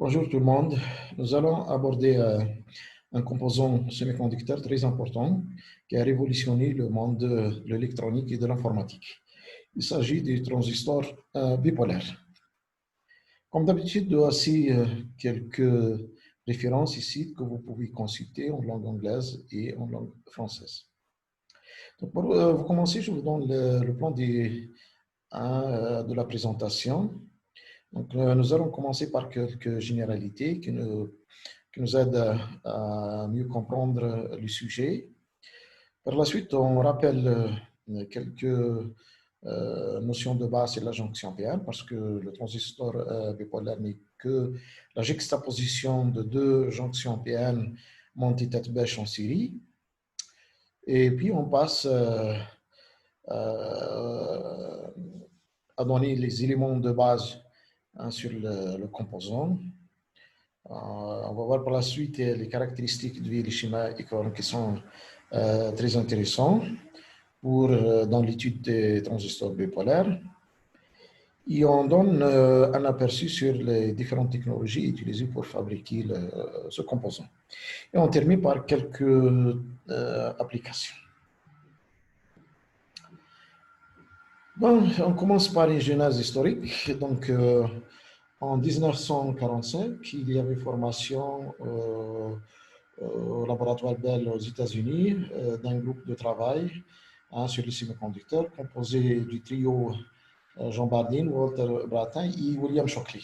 Bonjour tout le monde. Nous allons aborder un composant semi-conducteur très important qui a révolutionné le monde de l'électronique et de l'informatique. Il s'agit du transistor bipolaire. Comme d'habitude, voici quelques références ici que vous pouvez consulter en langue anglaise et en langue française. Donc pour vous commencer, je vous donne le plan de la présentation. Donc, nous allons commencer par quelques généralités qui nous aident à mieux comprendre le sujet. Par la suite, on rappelle quelques notions de base et la jonction PN parce que le transistor bipolaire n'est que la juxtaposition de deux jonctions PN montées tête bêche en série. Et puis, on passe à donner les éléments de base sur le composant. On va voir par la suite les caractéristiques de les schémas qui sont très intéressants dans l'étude des transistors bipolaires. Et on donne un aperçu sur les différentes technologies utilisées pour fabriquer ce composant. Et on termine par quelques applications. Bon, on commence par une genèse historique. Donc, en 1945, il y avait formation au laboratoire Bell aux États-Unis d'un groupe de travail sur les semi-conducteurs composé du trio Jean Bardeen, Walter Brattain et William Shockley,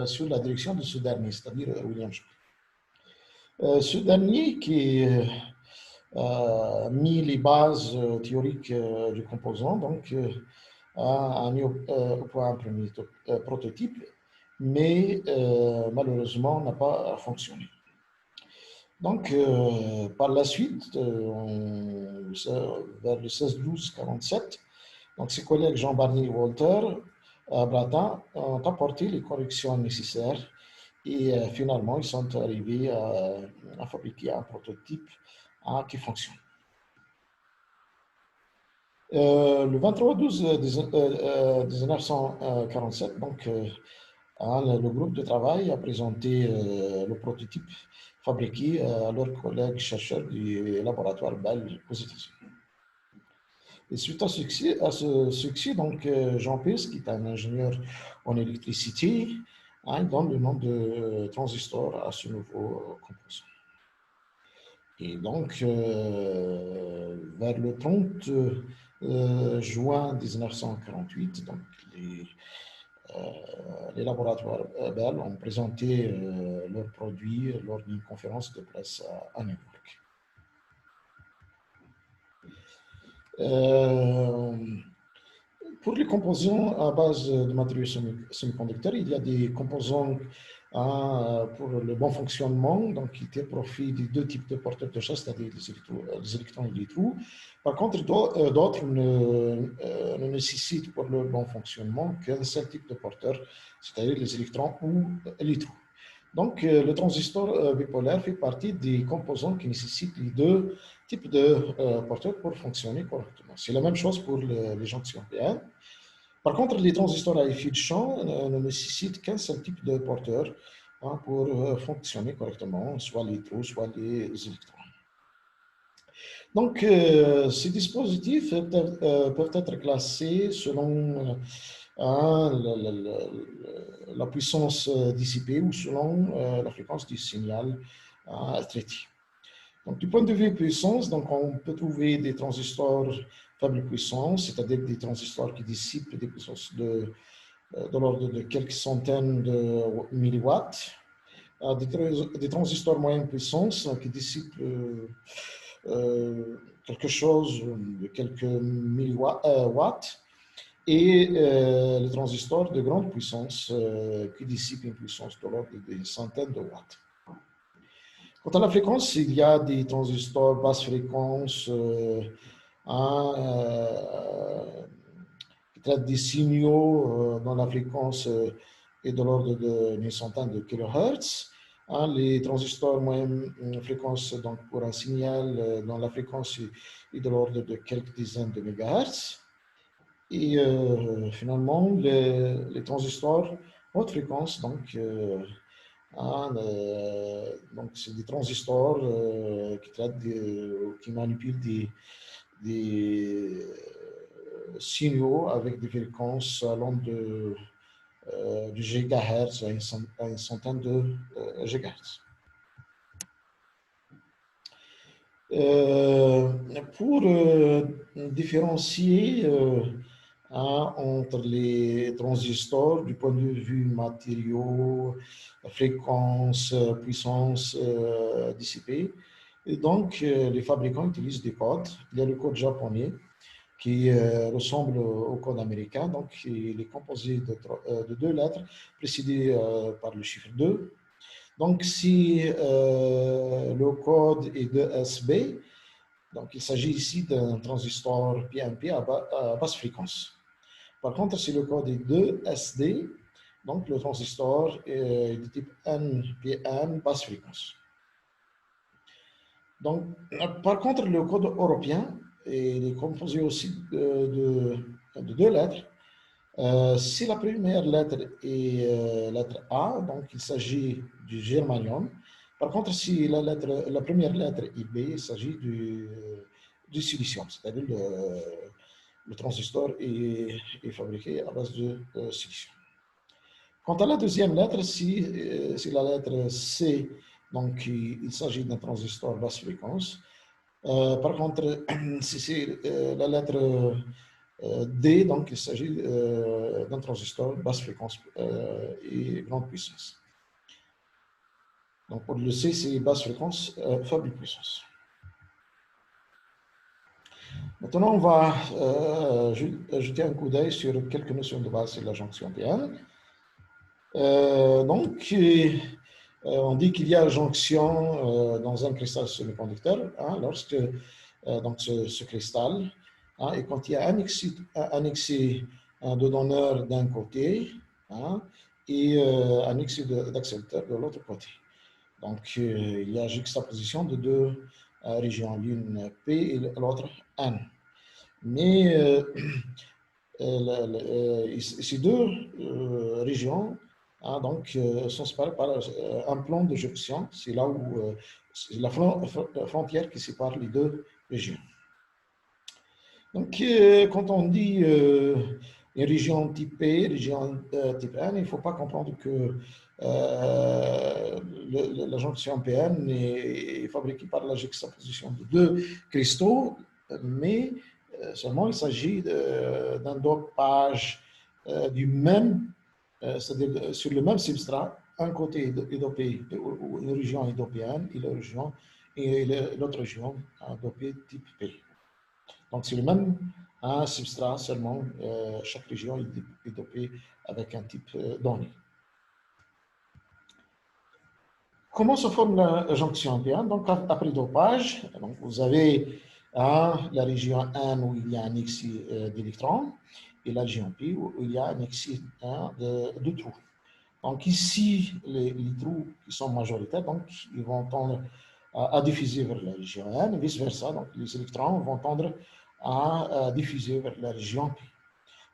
sous la direction de ce dernier, c'est-à-dire William Shockley. Ce dernier qui a mis les bases théoriques du composant, donc a mis au point un premier prototype, mais malheureusement n'a pas fonctionné. Donc, par la suite, vers le 16-12-47, donc ses collègues Jean Barnier et Walter Brattain ont apporté les corrections nécessaires et finalement, ils sont arrivés à fabriquer un prototype qui fonctionne. Le 23-12-1947, donc, le groupe de travail a présenté le prototype fabriqué à leurs collègues chercheurs du laboratoire Bell aux États-Unis. Et suite à ce succès, donc, Jean Peirce, qui est un ingénieur en électricité, donne le nom de transistor à ce nouveau composant. Et donc, vers le 30 juin 1948, donc, les laboratoires Bell ont présenté leurs produits lors d'une conférence de presse à New York. Pour les composants à base de matériaux semi-conducteurs, il y a des composants pour le bon fonctionnement, donc qui étaient profit des deux types de porteurs de chasse, c'est-à-dire les électrons et les trous. Par contre, d'autres ne nécessitent pour leur bon fonctionnement qu'un seul type de porteur, c'est-à-dire les électrons ou les trous. Donc, le transistor bipolaire fait partie des composants qui nécessitent les deux types de porteurs pour fonctionner correctement. C'est la même chose pour les jonctions PN. Par contre, les transistors à effet de champ ne nécessitent qu'un seul type de porteur pour fonctionner correctement, soit les trous, soit les électrons. Donc, ces dispositifs peuvent être classés selon la puissance dissipée ou selon la fréquence du signal traité. Donc, du point de vue puissance, donc, on peut trouver des transistors faible puissance, c'est-à-dire des transistors qui dissipent des puissances de l'ordre de quelques centaines de milliwatts, des transistors moyenne puissance qui dissipent quelque chose de quelques milliwatts, et les transistors de grande puissance qui dissipent une puissance de l'ordre des centaines de watts. Quant à la fréquence, il y a des transistors basse fréquence qui traitent des signaux dont la fréquence est de l'ordre d'une centaine de kHz. Les transistors moyenne fréquence, donc pour un signal dont la fréquence est de l'ordre de quelques dizaines de mégahertz. Et finalement, les transistors haute fréquence, donc Hein, donc, c'est des transistors qui manipulent des signaux avec des fréquences allant du gigahertz à une centaine de gigahertz. Pour différencier entre les transistors du point de vue matériaux, fréquence, puissance dissipée, et donc les fabricants utilisent des codes. Il y a le code japonais qui ressemble au code américain, donc il est composé de deux lettres précédées par le chiffre 2. Donc, si le code est de SB, donc il s'agit ici d'un transistor PNP à basse fréquence. Par contre, si le code est de SD, donc le transistor est de type NPN basse fréquence. Donc, par contre, le code européen est composé aussi de deux lettres. Si la première lettre est lettre A, donc il s'agit du germanium. Par contre, si la première lettre est B, il s'agit du silicium, c'est-à-dire le transistor est fabriqué à base de silicium. Quant à la deuxième lettre, si la lettre C, donc il s'agit d'un transistor basse fréquence. Par contre, si c'est la lettre D, donc il s'agit d'un transistor basse fréquence et grande puissance. Donc pour le C, c'est basse fréquence, faible puissance. Maintenant, on va jeter un coup d'œil sur quelques notions de base sur la jonction PN. Donc, on dit qu'il y a jonction dans un cristal semi-conducteur lorsque donc ce cristal et quand il y a annexé de donneur d'un côté et annexé d'accepteur de l'autre côté. Donc, il y a juxtaposition de deux régions, l'une P et l'autre N. Mais ces deux régions donc, sont séparées par un plan de jonction. C'est là où c'est la frontière qui sépare les deux régions. Donc, quand on dit une région type P, région type N, il ne faut pas comprendre que la jonction PN est fabriquée par la juxtaposition de deux cristaux, mais seulement il s'agit d'un dopage du même, c'est-à-dire sur le même substrat. Un côté est dopé, une région est dopée N et l'autre région est dopée type P. Donc, c'est le même substrat, seulement chaque région est dopée avec un type donné. Comment se forme la jonction PN? Donc, après dopage, donc vous avez la région N où il y a un excès d'électrons et la région P où il y a un excès de trous. Donc, ici, les trous qui sont majoritaires, donc, ils vont tendre à diffuser vers la région N et vice-versa. Donc, les électrons vont tendre à diffuser vers la région P.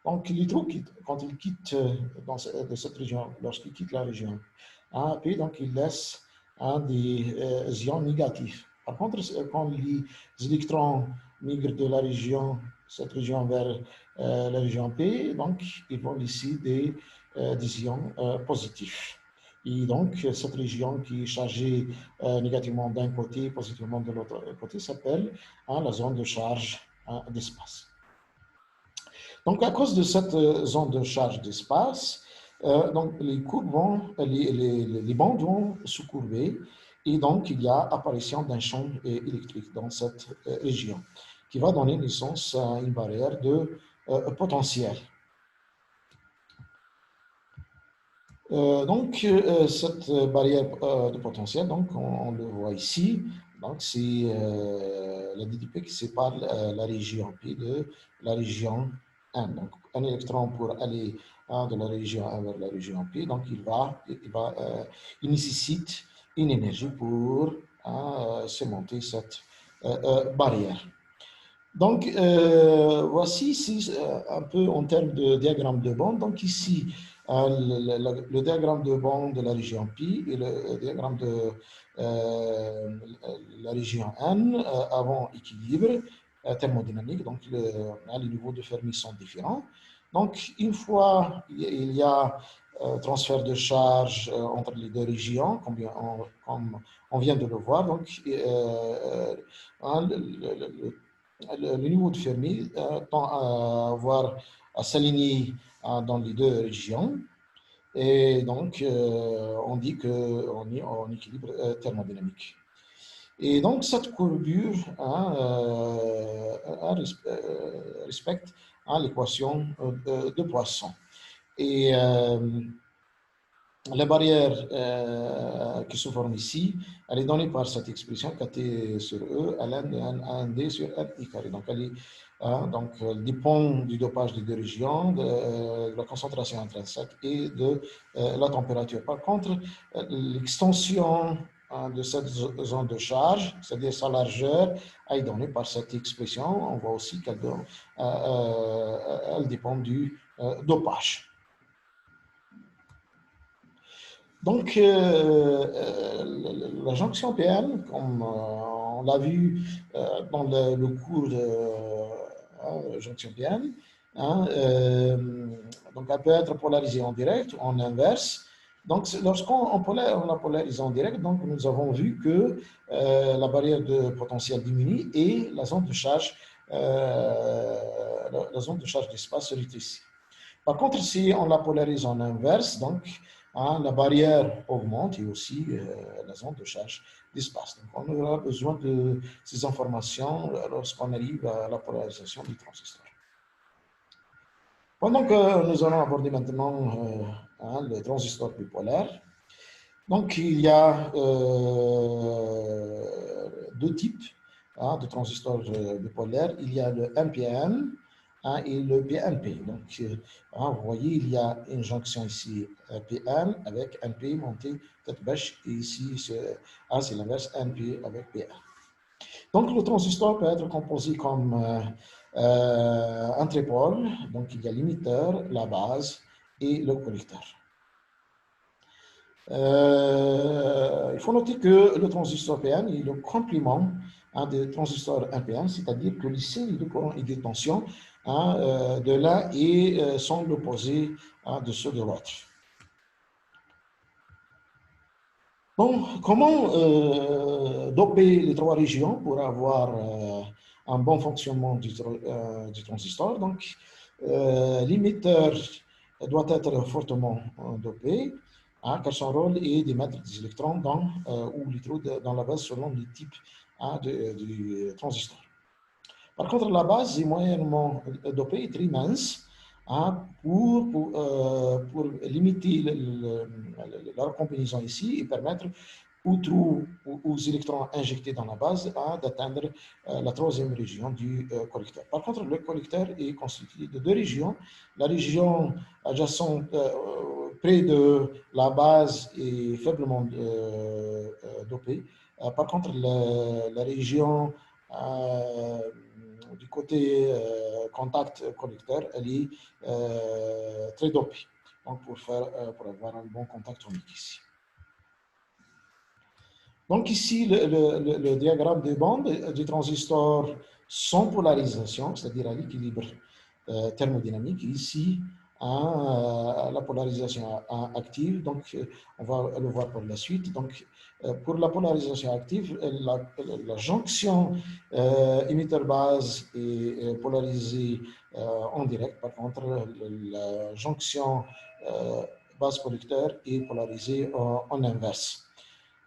Donc, les trous, quand ils quittent de cette région, lorsqu'ils quittent la région P, donc ils laissent des ions négatifs. Par contre, quand les électrons migrent de cette région vers la région P, donc ils vont laisser des ions positifs. Et donc, cette région qui est chargée négativement d'un côté, positivement de l'autre côté, s'appelle la zone de charge d'espace. Donc, à cause de cette zone de charge d'espace, donc les bandes vont se courber et donc il y a apparition d'un champ électrique dans cette région qui va donner naissance à une barrière de potentiel. Donc, cette barrière de potentiel, donc on le voit ici, donc c'est la DDP qui sépare la région P de la région N. Donc, un électron pour aller de la région A vers la région P, donc il nécessite une énergie pour surmonter cette barrière. Donc, voici ici un peu en termes de diagramme de bande. Donc, ici, le diagramme de bande de la région pi et le diagramme de la région N avant équilibre thermodynamique. Donc, les niveaux de Fermi sont différents. Donc, une fois il y a transfert de charge entre les deux régions, comme on vient de le voir, donc le niveau de Fermi tend à s'aligner dans les deux régions. Et donc, on dit qu'on est en équilibre thermodynamique. Et donc, cette courbure respecte l'équation de Poisson. Et la barrière qui se forme ici, elle est donnée par cette expression KT sur E, ln de N1D sur Ni carré. Donc, elle dépend du dopage des deux régions, de la concentration intrinsèque et de la température. Par contre, l'extension de cette zone de charge, c'est-à-dire sa largeur, est donnée par cette expression. On voit aussi qu'elle dépend du dopage. Donc, la jonction PN, comme on l'a vu dans le cours de jonction PN, donc elle peut être polarisée en direct ou en inverse. Donc, lorsqu'on la polarise en direct, donc nous avons vu que la barrière de potentiel diminue et la zone de charge, d'espace se rétrécit. Par contre, si on la polarise en inverse, donc la barrière augmente et aussi la zone de charge d'espace. Donc, on aura besoin de ces informations lorsqu'on arrive à la polarisation du transistor. Pendant que nous allons aborder maintenant le transistor bipolaire, donc il y a deux types de transistors bipolaires. Il y a le NPN et le PNP. Donc, vous voyez, il y a une jonction ici PN avec NP monté tête bêche, et ici, c'est l'inverse, NP avec PN. Donc, le transistor peut être composé comme un tripôle. Donc, il y a l'émetteur, la base et le collecteur. Il faut noter que le transistor PN est le complément des transistors NPN, c'est-à-dire que les signes de courant et de tension de l'un sont l'opposé de ceux de l'autre. Donc, comment doper les trois régions pour avoir un bon fonctionnement du transistor? Donc, l'émetteur doit être fortement dopé, car son rôle est d'émettre des électrons ou les trous dans la base selon le type du transistor. Par contre, la base est moyennement dopée et très mince pour limiter la recombinaison ici et permettre aux électrons injectés dans la base d'atteindre la troisième région du collecteur. Par contre, le collecteur est constitué de deux régions. La région adjacente près de la base est faiblement dopée. Par contre, la région du côté contact collecteur, elle est très dopée. Donc, pour avoir un bon contact onique ici. Donc ici, le diagramme de bande du transistor sans polarisation, c'est-à-dire à l'équilibre thermodynamique. Ici, la polarisation active, donc on va le voir par la suite. Donc, pour la polarisation active, la jonction émetteur-base est polarisée en direct. Par contre, la jonction base-collecteur est polarisée en inverse.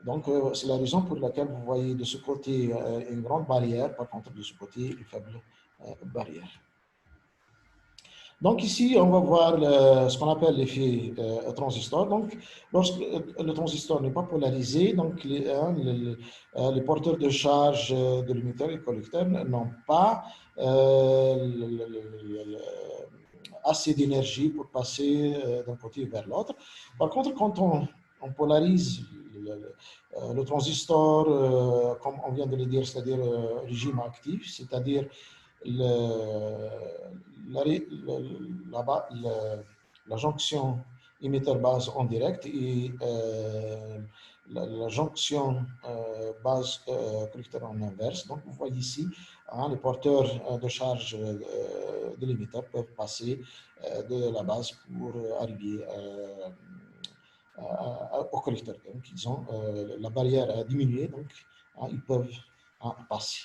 Donc, c'est la raison pour laquelle vous voyez de ce côté une grande barrière, par contre, de ce côté, une faible barrière. Donc, ici, on va voir ce qu'on appelle l'effet transistor. Donc, lorsque le transistor n'est pas polarisé, donc les porteurs de charge de l'émetteur et du collecteur n'ont pas assez d'énergie pour passer d'un côté vers l'autre. Par contre, quand on polarise le transistor, comme on vient de le dire, c'est-à-dire régime actif, c'est-à-dire la jonction émetteur base en direct et la jonction base collecteur en inverse. Donc, vous voyez ici, les porteurs de charge de l'émetteur peuvent passer de la base pour arriver au collecteur. Donc, ils ont la barrière a diminué, donc ils peuvent passer.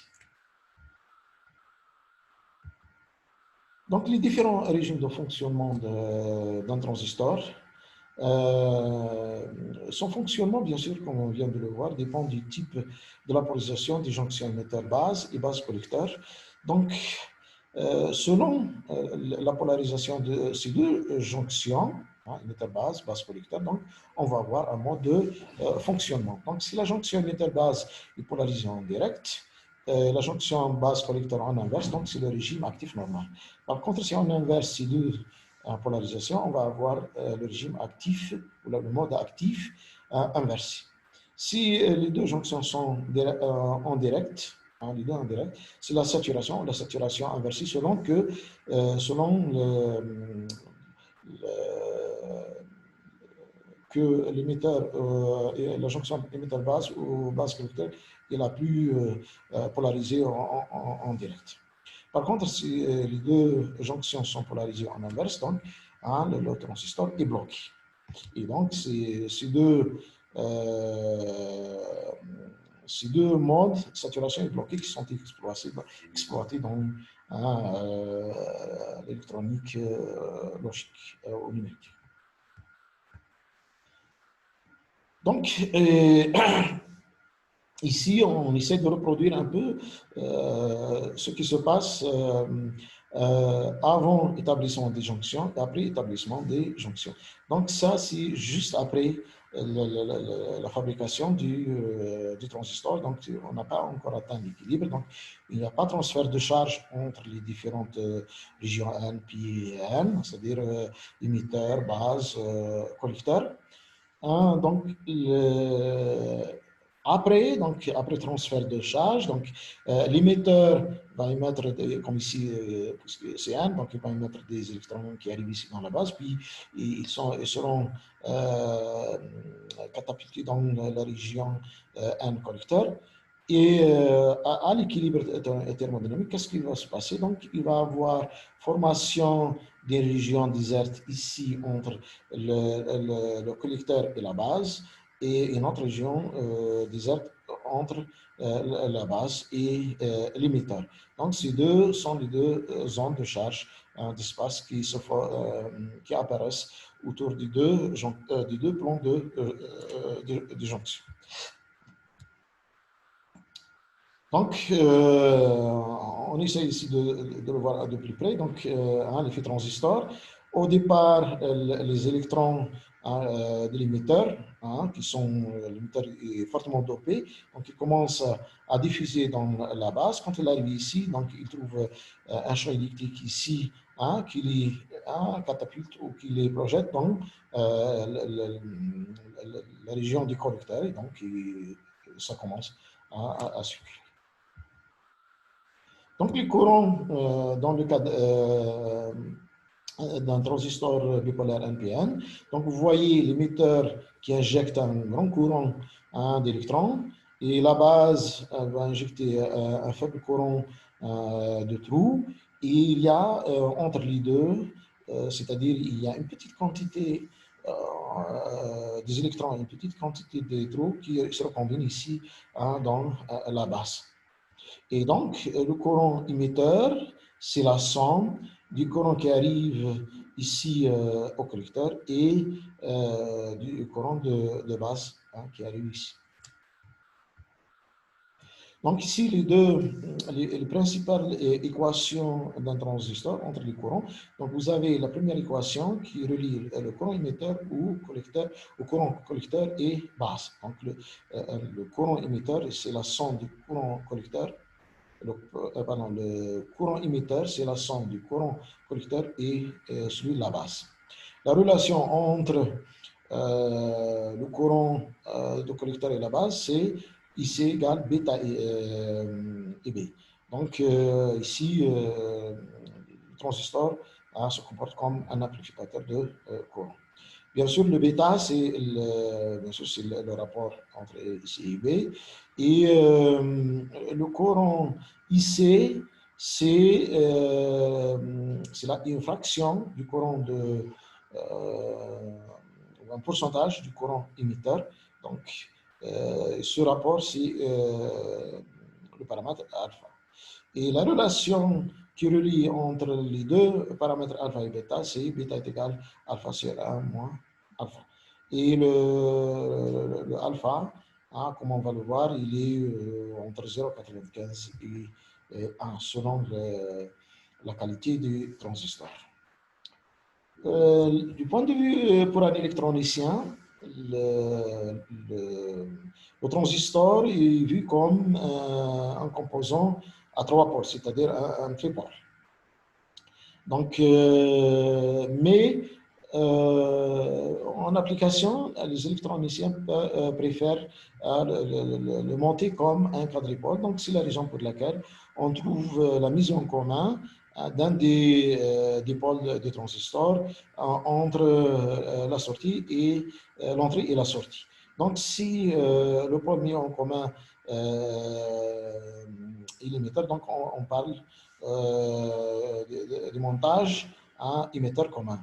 Donc, les différents régimes de fonctionnement d'un transistor, son fonctionnement, bien sûr, comme on vient de le voir, dépend du type de la polarisation des jonctions émetteur-base et base-collecteur. Donc, selon la polarisation de ces deux jonctions, émetteur-base, base-collecteur, donc on va avoir un mode de fonctionnement. Donc, si la jonction émetteur-base est polarisée en direct, la jonction base-collecteur en inverse, donc c'est le régime actif normal. Par contre, si on inverse ces deux polarisation, on va avoir le régime actif ou le mode actif inversé. Si les deux jonctions sont en direct, les deux en direct, c'est la saturation inversée selon que que l'émetteur, la jonction émetteur base ou base collecteur est la plus polarisée en direct. Par contre, si les deux jonctions sont polarisées en inverse, donc le transistor est bloqué. Et donc, ces deux modes, saturation et bloqué, qui sont exploités dans l'électronique logique ou numérique. Donc, ici, on essaie de reproduire un peu ce qui se passe avant établissement des jonctions et après établissement des jonctions. Donc ça, c'est juste après la fabrication du transistor. Donc on n'a pas encore atteint l'équilibre. Donc il n'y a pas de transfert de charge entre les différentes régions N, P et N, c'est-à-dire émetteur, base, collecteur. Donc après transfert de charge, donc l'émetteur va émettre, comme ici, puisque c'est N, donc il va émettre des électrons qui arrivent ici dans la base, puis ils seront catapultés dans la région N collecteur. Et à l'équilibre thermodynamique, qu'est-ce qui va se passer? Donc, il va y avoir formation des régions désertes ici entre le collecteur et la base, et une autre région déserte entre la base et l'émetteur. Donc, ces deux sont les deux zones de charge d'espace qui apparaissent autour des deux plans de jonction. Donc, on essaie ici de le voir de plus près. Donc, l'effet transistor. Au départ, les électrons de l'émetteur, qui sont l'émetteur est fortement dopé, donc il commence à diffuser dans la base. Quand il arrive ici, donc il trouve un champ électrique ici qui les catapulte ou qui les projette dans la région du collecteur, et donc ça commence à circuler. Donc, les courants, dans le cas d'un transistor bipolaire NPN, donc vous voyez l'émetteur qui injecte un grand courant d'électrons, et la base va injecter un faible courant de trou, et il y a entre les deux, c'est-à-dire il y a une petite quantité des électrons, une petite quantité de trous qui se recombinent ici dans la base. Et donc, le courant émetteur, c'est la somme du courant qui arrive ici au collecteur et du courant de base qui arrive ici. Donc ici, les principales équations d'un transistor entre les courants. Donc vous avez la première équation qui relie le courant émetteur au courant collecteur et base. Donc le courant émetteur, c'est la somme du courant collecteur. Le courant émetteur, c'est la somme du courant collecteur et celui de la base. La relation entre le courant de collecteur et la base, c'est IC égale bêta et B. Donc ici, le transistor se comporte comme un amplificateur de courant. Bien sûr, le bêta, c'est le rapport entre C et B. Et le courant IC, une fraction du courant un pourcentage du courant émetteur. Donc, ce rapport, c'est le paramètre alpha. Et la relation qui relie entre les deux paramètres alpha et bêta, c'est bêta est égal à alpha sur 1 moins alpha. Et le alpha, hein, comme on va le voir, il est entre 0,95 et 1 selon la qualité du transistor. Du point de vue pour un électronicien, le transistor est vu comme un composant à trois pôles, c'est-à-dire un tripôle. Donc, en application, les électroniciens préfèrent le monter comme un quadripôle. Donc, c'est la raison pour laquelle on trouve la mise en commun d'un des pôles de transistor entre la sortie et l'entrée et la sortie. Donc, si le pôle mis en commun est l'émetteur, donc on parle du montage à émetteur commun.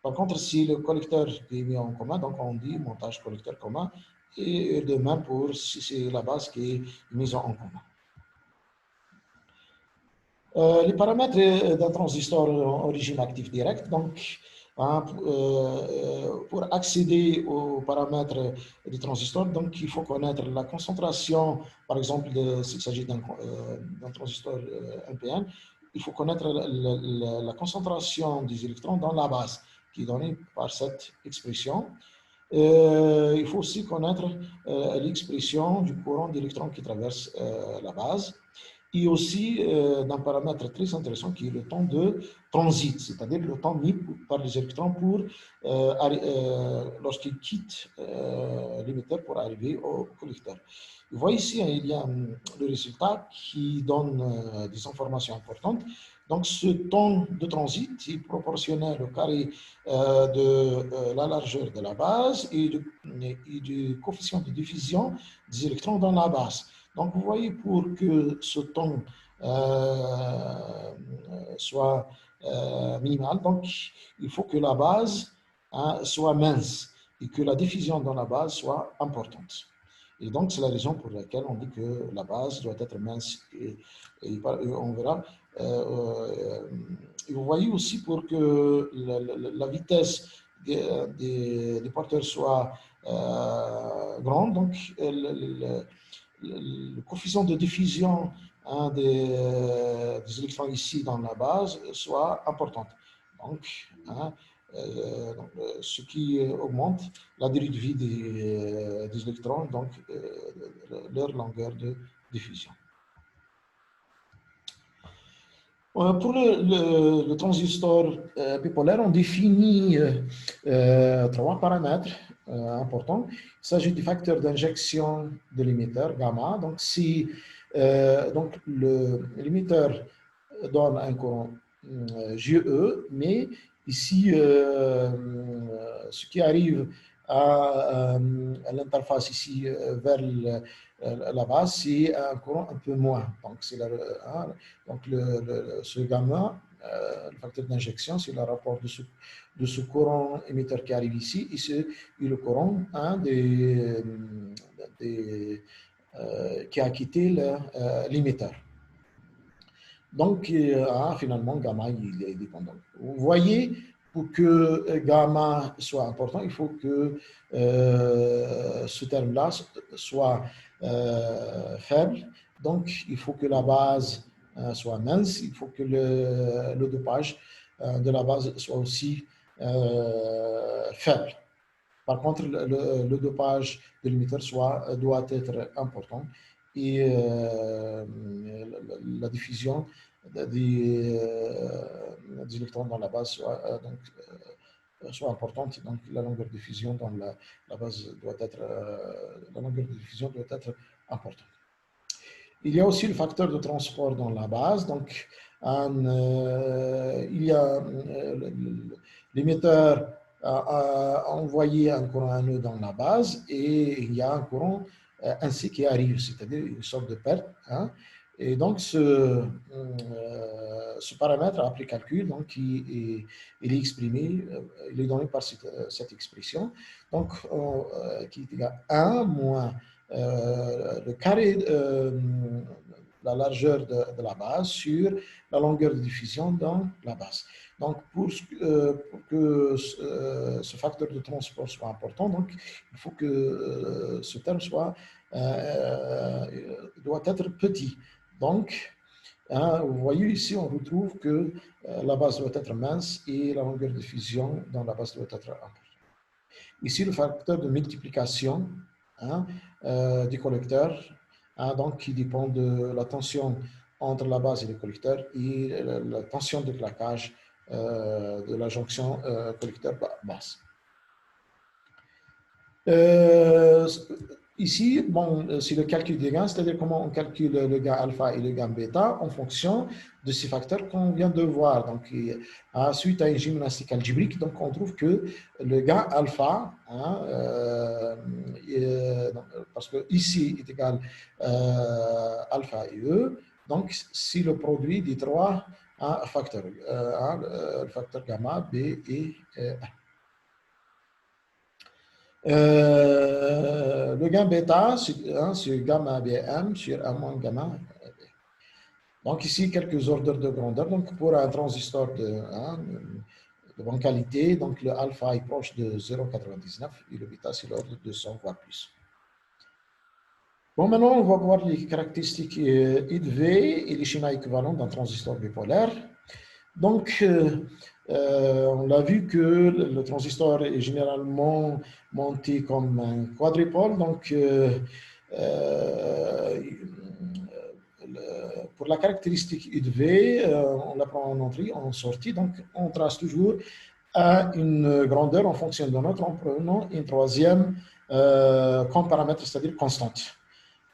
Par contre, si le collecteur est mis en commun, donc on dit montage collecteur commun, et de même pour si c'est la base qui est mise en commun. Les paramètres d'un transistor en régime actif direct, donc pour accéder aux paramètres du transistor, donc il faut connaître la concentration, par exemple, s'il s'agit d'un transistor NPN, il faut connaître la concentration des électrons dans la base, qui est donnée par cette expression. Il faut aussi connaître l'expression du courant d'électrons qui traverse la base. Et aussi d'un paramètre très intéressant qui est le temps de transit, c'est-à-dire le temps mis par les électrons pour lorsqu'ils quittent l'émetteur pour arriver au collecteur. Vous voyez ici, il y a le résultat qui donne des informations importantes. Donc, ce temps de transit est proportionnel au carré de la largeur de la base et du coefficient de diffusion des électrons dans la base. Donc, vous voyez, pour que ce temps soit minimal, donc il faut que la base soit mince et que la diffusion dans la base soit importante. Et donc, c'est la raison pour laquelle on dit que la base doit être mince et on verra. Et vous voyez aussi pour que la vitesse des porteurs soit grande, donc le coefficient de diffusion des électrons ici dans la base soit important. Donc, ce qui augmente la durée de vie des électrons, donc leur longueur de diffusion. Pour le transistor bipolaire, on définit trois paramètres importants. Il s'agit du facteur d'injection de l'émetteur, gamma. Donc, si l'émetteur donne un courant GE, mais ici, ce qui arrive à l'interface ici vers la base, c'est un courant un peu moins. Donc, ce gamma, le facteur d'injection, c'est le rapport de ce courant émetteur qui arrive ici, et le courant qui a quitté l'émetteur. Donc, finalement, gamma, il est dépendant. Vous voyez, pour que gamma soit important, il faut que ce terme-là soit faible. Donc, il faut que la base soit mince. Il faut que le dopage de la base soit aussi faible. Par contre, le dopage de l'émetteur doit être important et la diffusion des électrons dans la base soit importante. Donc, la longueur de diffusion dans la base doit être, importante. Il y a aussi le facteur de transport dans la base. Donc, il y a l'émetteur envoyer un courant à nœud dans la base et il y a un courant ainsi qui arrive, c'est-à-dire une sorte de perte. Hein. Et donc, ce paramètre après calcul, donc, il est exprimé, il est donné par cette expression, donc, qui est égal à 1 moins le carré la largeur de la base sur la longueur de diffusion dans la base. Donc, pour que ce facteur de transport soit important, donc, il faut que ce terme doit être petit. Donc, hein, vous voyez ici, on retrouve que la base doit être mince et la longueur de diffusion dans la base doit être importante. Ici, le facteur de multiplication, hein, du collecteur, hein, donc, qui dépend de la tension entre la base et le collecteur et la tension de claquage de la jonction collecteur-base. Ici, bon, c'est le calcul des gains, c'est-à-dire comment on calcule le gain alpha et le gain bêta en fonction de ces facteurs qu'on vient de voir. Donc, suite à une gymnastique algébrique, donc on trouve que le gain alpha, hein, parce que ici est égal alpha et E, donc c'est le produit des trois facteurs, le facteur gamma, B et A. Le gain bêta, c'est gamma BM sur 1 moins gamma B. Donc ici, quelques ordres de grandeur. Donc pour un transistor de bonne qualité, donc le alpha est proche de 0,99 et le bêta, c'est l'ordre de 100 voire plus. Bon, maintenant, on va voir les caractéristiques I de V et les schémas équivalents d'un transistor bipolaire. Donc, on a vu que le transistor est généralement monté comme un quadrupole. Donc, pour la caractéristique U de V, on la prend en entrée, en sortie. Donc, on trace toujours à une grandeur en fonction de notre, en prenant une troisième comme paramètre, c'est-à-dire constante.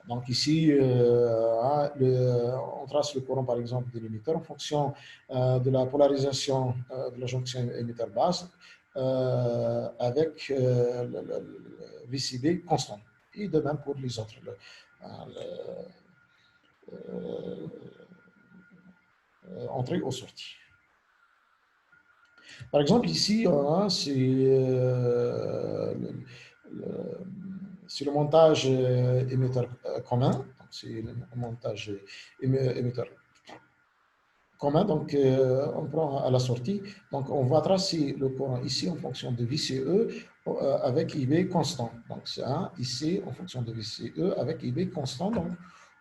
Donc ici, on trace le courant, par exemple, des limiteurs en fonction de la polarisation de la jonction émetteur-base avec le VCB constant. Et de même pour les autres. Entrée ou sortie. Par exemple, ici, c'est le montage émetteur commun. C'est le montage émetteur commun. Donc, on prend à la sortie. Donc, on va tracer le courant ici en fonction de VCE avec IB constant. Donc, c'est ici en fonction de VCE avec IB constant. Donc,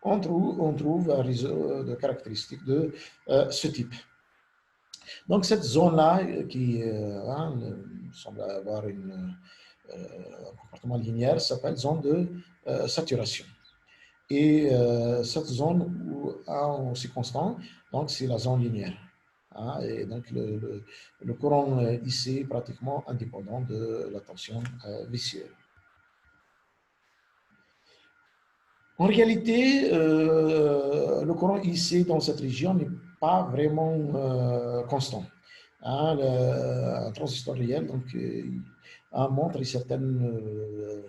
on trouve un réseau de caractéristiques de ce type. Donc, cette zone-là, qui semble avoir un comportement linéaire, s'appelle zone de saturation. Et cette zone où A est aussi constant, donc c'est la zone linéaire. Hein, et donc, le courant IC est pratiquement indépendant de la tension VCE. En réalité, le courant IC dans cette région n'est pas vraiment constant. Hein, un transistor réel donc, montre certaines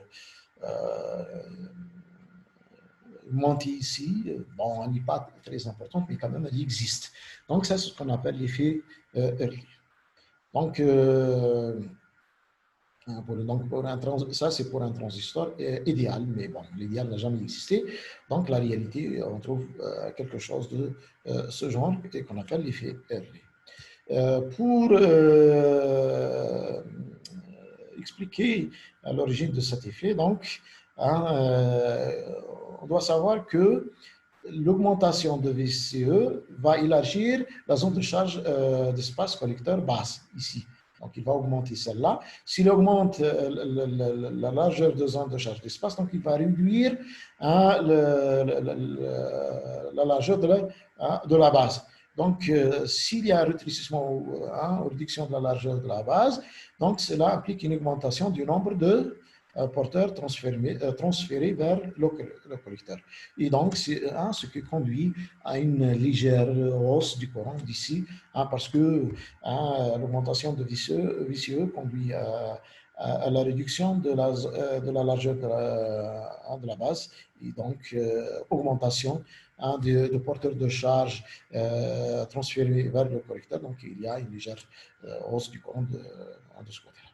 montée ici, bon, elle n'est pas très importante, mais quand même, elle existe. Donc, ça, c'est ce qu'on appelle l'effet Early. Donc, ça, c'est pour un transistor idéal, mais bon, l'idéal n'a jamais existé. Donc, la réalité, on trouve quelque chose de ce genre qu'on appelle l'effet Early. Pour expliquer l'origine de cet effet, donc, on doit savoir que l'augmentation de VCE va élargir la zone de charge d'espace collecteur basse, ici. Donc, il va augmenter celle-là. S'il augmente la largeur de zone de charge d'espace, donc il va réduire la largeur de la base. Donc, s'il y a un rétrécissement ou réduction de la largeur de la base, donc cela implique une augmentation du nombre de porteur transféré vers le collecteur. Et donc, c'est ce qui conduit à une légère hausse du courant d'ici, parce que l'augmentation de VCE conduit à la réduction de la largeur de la base et donc augmentation de porteurs de charge transférés vers le collecteur. Donc, il y a une légère hausse du courant de ce côté-là.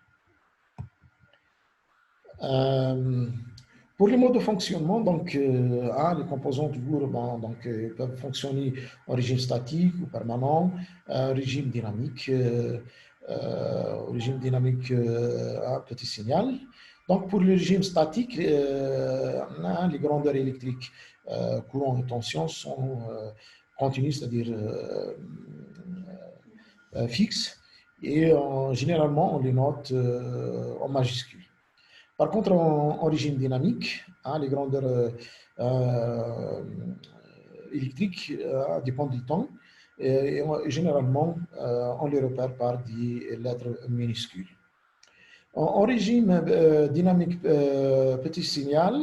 Pour les modes de fonctionnement, donc, les composants du lourd peuvent fonctionner en régime statique ou permanent, régime dynamique, petit signal. Donc, pour le régime statique, les grandeurs électriques, courant et tension sont continues, c'est-à-dire fixes, et généralement, on les note en majuscules. Par contre, en régime dynamique, les grandeurs électriques dépendent du temps et généralement, on les repère par des lettres minuscules. En régime dynamique petit signal,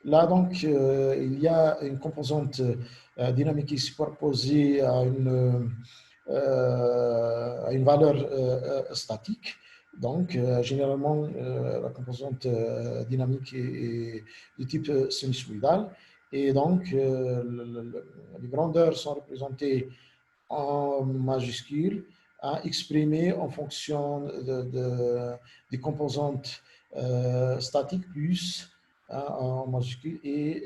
là donc, il y a une composante dynamique qui est superposée à une valeur statique. Donc, généralement, la composante dynamique est de type sinusoïdal. Et donc, les grandeurs sont représentées en majuscules, exprimées en fonction des composantes statiques plus en majuscules et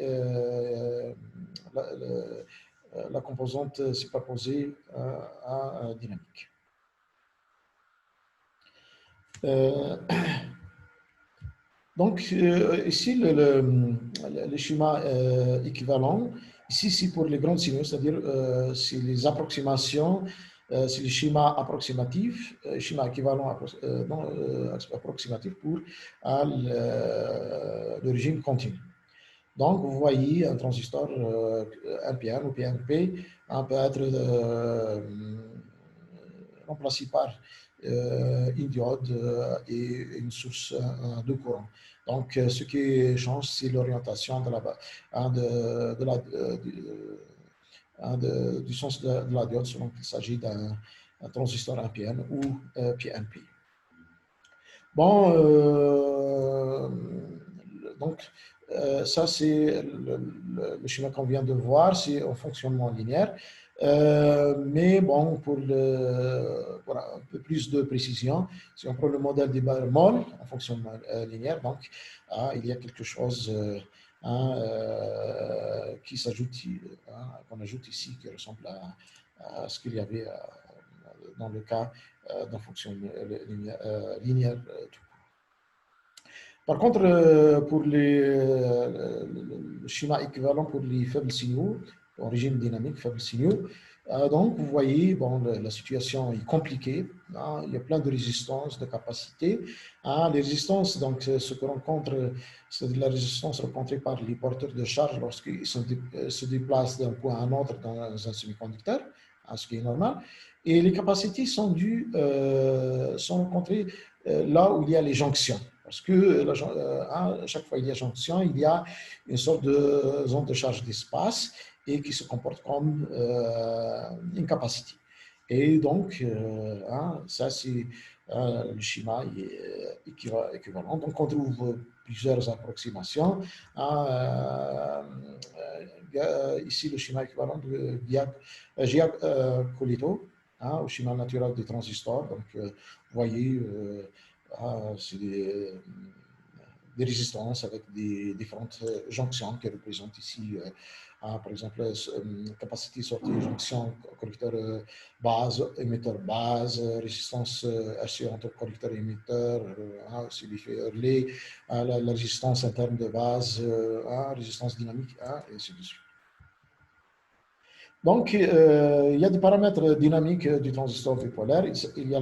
la composante superposée à dynamique. Donc, ici, le schéma équivalent, ici, c'est pour les grandes signaux, c'est-à-dire c'est les approximations, c'est le schéma approximatif, schéma équivalent approximatif pour le régime continu. Donc, vous voyez un transistor NPN ou PNP peut être remplacé par une diode et une source de courant. Donc, ce qui change, c'est l'orientation du sens de la diode, selon qu'il s'agit d'un transistor NPN ou PNP. Bon, donc, ça, c'est le schéma qu'on vient de voir, c'est en fonctionnement linéaire. Mais bon, pour un peu plus de précision, si on prend le modèle des barres molles en fonctionnement linéaire, donc il y a quelque chose qui s'ajoute, qu'on ajoute ici, qui ressemble à ce qu'il y avait dans le cas d'un fonctionnement linéaire tout. Par contre, pour le schéma équivalent pour les faibles signaux, en régime dynamique, faibles signaux, donc vous voyez, bon, la situation est compliquée, il y a plein de résistances, de capacités. Les résistances, donc, ce que rencontre, c'est la résistance rencontrée par les porteurs de charge lorsqu'ils se déplacent d'un point à un autre dans un semi-conducteur, ce qui est normal. Et les capacités sont rencontrées là où il y a les jonctions. Parce que à chaque fois qu'il y a jonction, il y a une sorte de zone de charge d'espace et qui se comporte comme une capacité. Et donc, ça, c'est le schéma équivalent. Donc, on trouve plusieurs approximations. Ici, le schéma équivalent de Giacoletto, au schéma naturel des transistors. Donc, vous voyez, c'est des résistances avec des différentes jonctions qui représentent ici, par exemple, capacité sortie jonction collecteur base, émetteur base, résistance RC entre collecteur et émetteur, c'est l'effet relais, la résistance interne de base, résistance dynamique, et ainsi de suite. Donc, il y a des paramètres dynamiques du transistor bipolaire. Il y a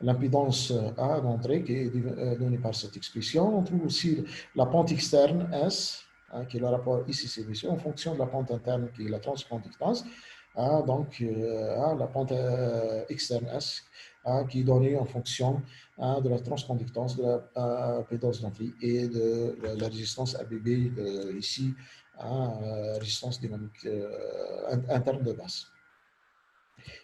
l'impédance A d'entrée qui est donnée par cette expression. On trouve aussi la pente externe S, qui est le rapport IC/VC, en fonction de la pente interne qui est la transconductance. Donc, la pente externe S, qui est donnée en fonction de la transconductance, de la pédose d'entrée et de la résistance ABB ici, résistance dynamique interne de base.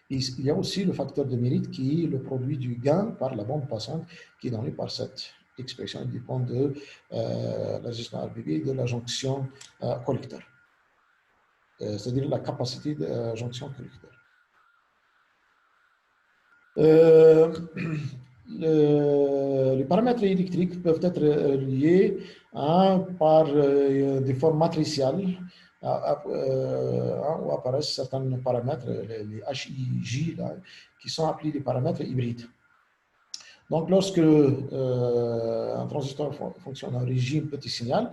Il y a aussi le facteur de mérite qui est le produit du gain par la bande passante qui est donné par cette expression. Il dépend de la résistance ABB et de la jonction collecteur, c'est-à-dire la capacité de jonction collecteur. Les paramètres électriques peuvent être liés par des formes matricielles où apparaissent certains paramètres, les HIJ, là, qui sont appelés des paramètres hybrides. Donc, lorsque un transistor fonctionne en régime petit signal,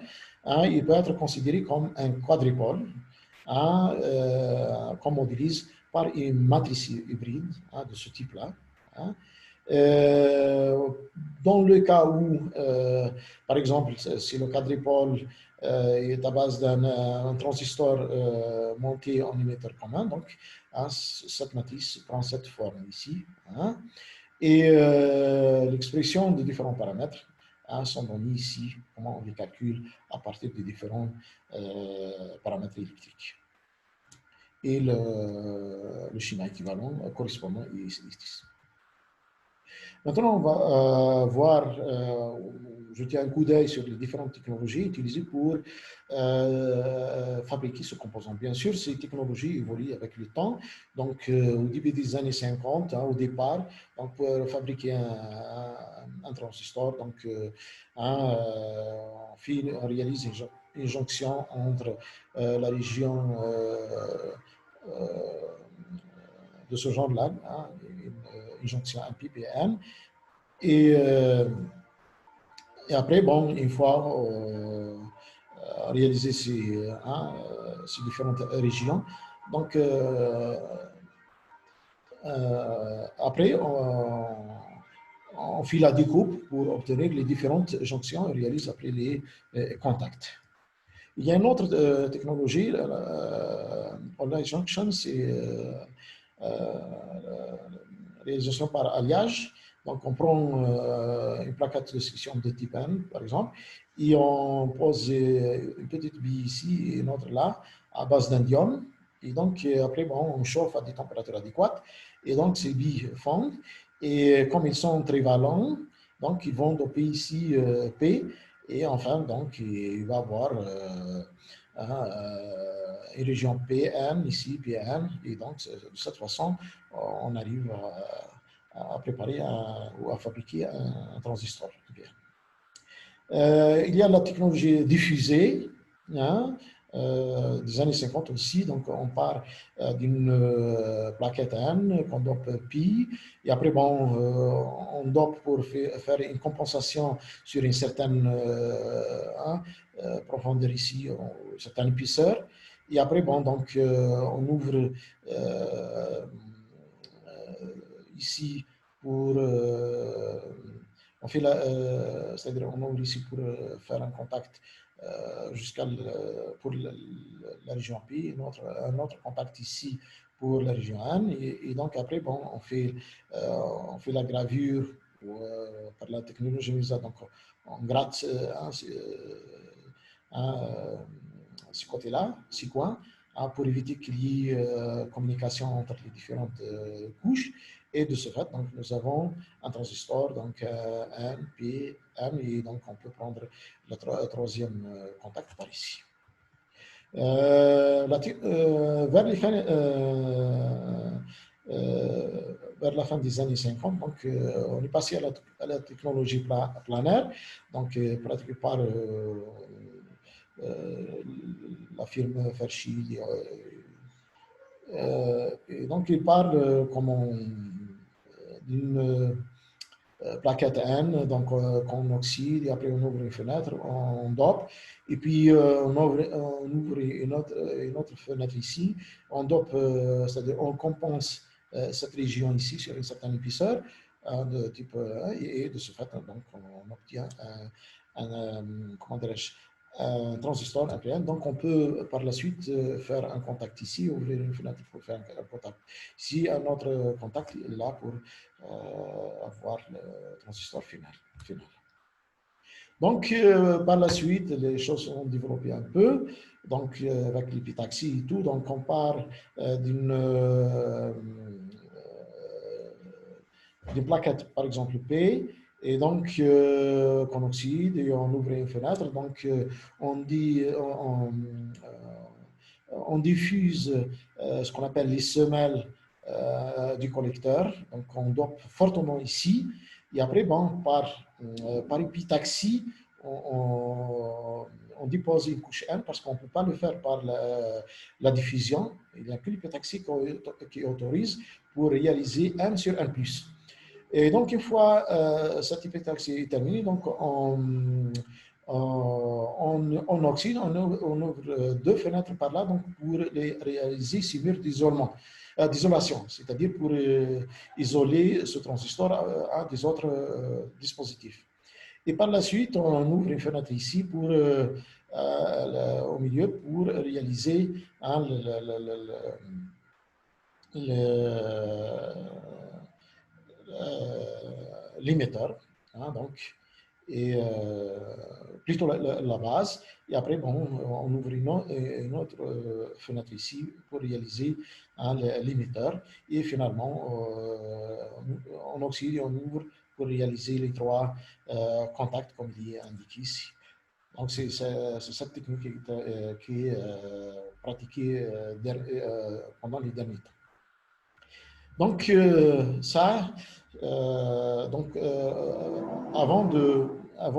il peut être considéré comme un quadripôle, qu'on modélise par une matrice hybride de ce type-là. Dans le cas où, par exemple, si le quadripôle est à base d'un transistor monté en émetteur commun, donc cette matrice prend cette forme ici. Et l'expression de différents paramètres sont donnés ici, comment on les calcule à partir des différents paramètres électriques. Et le schéma équivalent correspondant est ici. Maintenant, on va voir, jeter un coup d'œil sur les différentes technologies utilisées pour fabriquer ce composant. Bien sûr, ces technologies évoluent avec le temps. Donc, au début des années 50, au départ, donc, pour fabriquer un transistor, donc, on réalise une jonction entre la région de ce genre-là, une jonction NP-PN. Et après, bon, une fois réalisé ces différentes régions, donc après, on fait la découpe pour obtenir les différentes jonctions et réalise après les contacts. Il y a une autre technologie, online junction, c'est réalisation par alliage. Donc, on prend une plaquette de section de type N, par exemple, et on pose une petite bille ici et une autre là, à base d'indium. Et donc, après, bon, on chauffe à des températures adéquates. Et donc, ces billes fondent. Et comme ils sont très valents, donc, ils vont doper ici P. Et enfin, donc, il va y avoir une région PN, ici PN. Et donc, de cette façon, on arrive à préparer ou à fabriquer un transistor. Il y a la technologie diffusée, des années 50 aussi. Donc, on part d'une plaquette N qu'on dope pi, et après, bon, on dope pour faire une compensation sur une certaine profondeur ici, une certaine épaisseur. Et après, bon, donc, on ouvre ici pour on fait c'est-à-dire on ouvre ici pour faire un contact jusqu'à pour la région P, un autre contact ici pour la région N, et donc après, bon, on fait la gravure par la technologie MISA, donc on gratte ce côté-là, ces coins, pour éviter qu'il y ait communication entre les différentes couches. Et de ce fait, donc, nous avons un transistor, donc N, P, M, et donc on peut prendre le troisième contact par ici. Vers la fin des années 50, donc, on est passé à la technologie planaire, donc pratiquée par la firme Fairchild. Et donc, il parle d'une plaquette N, donc qu'on oxyde, et après on ouvre une fenêtre, on dope, et puis on ouvre une autre fenêtre ici, on dope, c'est-à-dire on compense cette région ici sur une certaine épaisseur de type et de ce fait, donc on obtient comment dirais-je, un transistor NPN. Donc, on peut par la suite faire un contact ici, ouvrir une fenêtre pour faire un contact ici, un autre contact là pour avoir le transistor final. Donc, par la suite, les choses ont développé un peu, donc avec l'épitaxie et tout. Donc, on part d'une plaquette, par exemple P, et donc qu'on oxyde et on ouvre une fenêtre. Donc, on diffuse ce qu'on appelle les semelles du collecteur. Donc, on dope fortement ici. Et après, bon, par épitaxie, on dépose une couche N parce qu'on ne peut pas le faire par la diffusion. Il n'y a que l'épitaxie qui autorise pour réaliser N sur N+. Et donc, une fois cette épitaxie est terminée, donc on oxyde, on ouvre deux fenêtres par là donc pour réaliser ces murs d'isolation, c'est-à-dire pour isoler ce transistor à des autres dispositifs. Et par la suite, on ouvre une fenêtre ici pour, au milieu pour réaliser hein, l'émetteur. Hein, donc, et plutôt la base. Et après, bon, on ouvre une autre fenêtre ici pour réaliser hein, l'émetteur. Et finalement, on oxyde et on ouvre pour réaliser les trois contacts comme il est indiqué ici. Donc, c'est cette technique qui est pratiquée pendant les derniers temps. Donc, ça, avant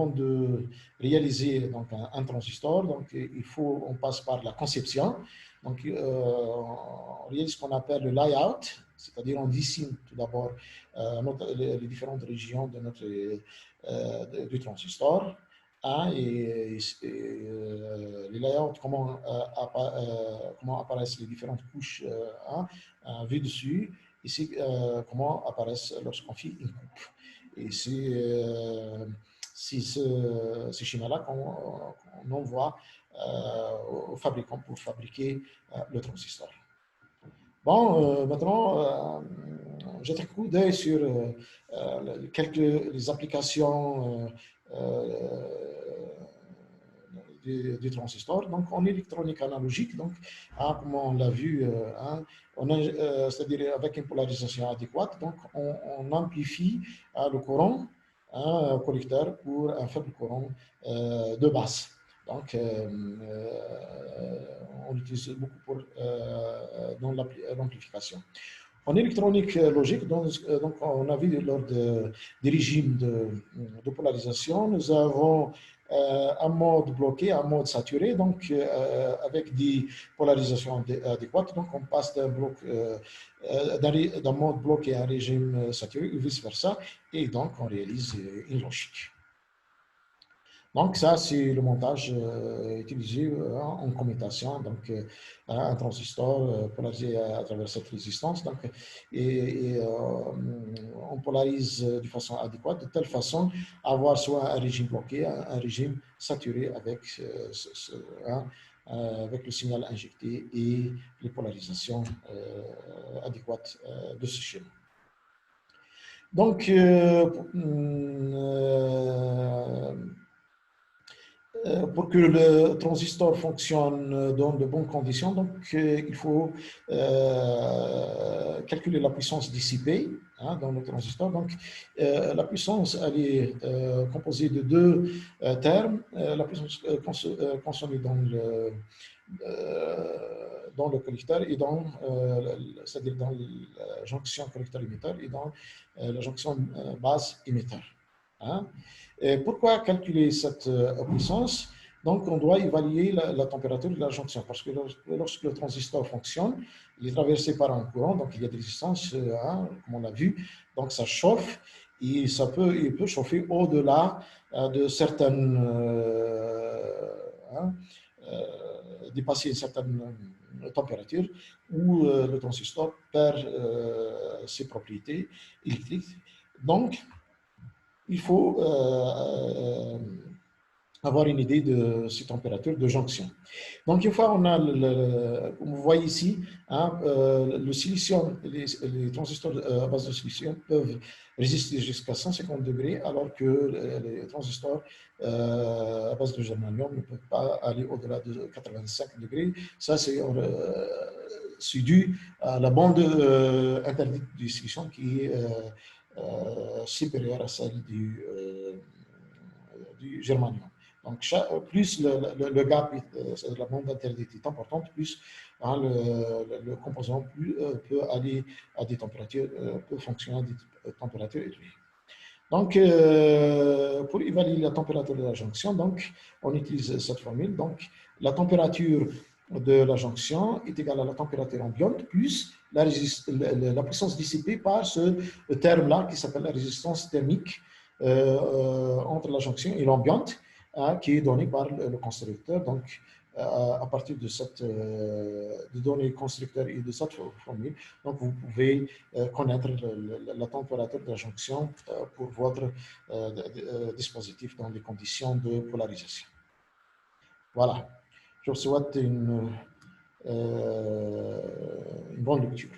de réaliser donc, un transistor, donc, on passe par la conception. Donc, on réalise ce qu'on appelle le layout, c'est-à-dire on dessine tout d'abord les différentes régions de du transistor. Hein, et les layouts, comment apparaissent les différentes couches vues dessus. Ici, comment apparaissent lorsqu'on fait une coupe. Et c'est ce schéma-là qu'on envoie au fabricant pour fabriquer le transistor. Bon, maintenant, jette un coup d'œil sur les applications du transistor. Donc, en électronique analogique, donc, hein, comme on l'a vu, hein, c'est-à-dire avec une polarisation adéquate, donc on amplifie le courant au collecteur pour un faible courant de base. Donc, on l'utilise beaucoup dans l'amplification. En électronique logique, donc on a vu lors des régimes de polarisation, nous avons un mode bloqué, un mode saturé, donc avec des polarisations adéquates. Donc on passe d'un mode bloqué à un régime saturé ou vice-versa, et donc on réalise une logique. Donc, ça, c'est le montage utilisé en commutation, donc un transistor polarisé à travers cette résistance. Donc, on polarise de façon adéquate, de telle façon à avoir soit un régime bloqué, un régime saturé avec, avec le signal injecté et les polarisations adéquates de ce schéma. Donc, pour que le transistor fonctionne dans de bonnes conditions, donc il faut calculer la puissance dissipée dans le transistor. Donc la puissance elle est composée de deux termes, la puissance consommée dans le collecteur et c'est-à-dire dans la jonction collecteur-émetteur et dans la jonction base-émetteur. Hein. Pourquoi calculer cette puissance? Donc, on doit évaluer la température de la jonction parce que lorsque le transistor fonctionne, il est traversé par un courant, donc il y a des résistances, comme on l'a vu, donc ça chauffe et il peut chauffer au-delà de certaines, dépasser une certaine température où le transistor perd ses propriétés électriques. Donc, il faut avoir une idée de ces températures de jonction. Donc, une fois on a, vous voyez ici, hein, le silicium, les transistors à base de silicium peuvent résister jusqu'à 150 degrés, alors que les transistors à base de germanium ne peuvent pas aller au-delà de 85 degrés. Ça, c'est dû à la bande interdite du silicium qui est supérieure à celle du germanium. Donc, plus le gap, la bande interdite est importante, plus hein, le composant peut aller à des températures, peut fonctionner à des températures élevées. Donc, pour évaluer la température de la jonction, donc, on utilise cette formule. Donc, la température de la jonction est égale à la température ambiante plus la puissance dissipée par ce terme-là qui s'appelle la résistance thermique entre la jonction et l'ambiante, hein, qui est donnée par le constructeur. Donc, à partir de cette de données constructeur et de cette formule, donc vous pouvez connaître la température de la jonction pour votre dispositif dans les conditions de polarisation. Voilà. Je vous souhaite une bonne lecture.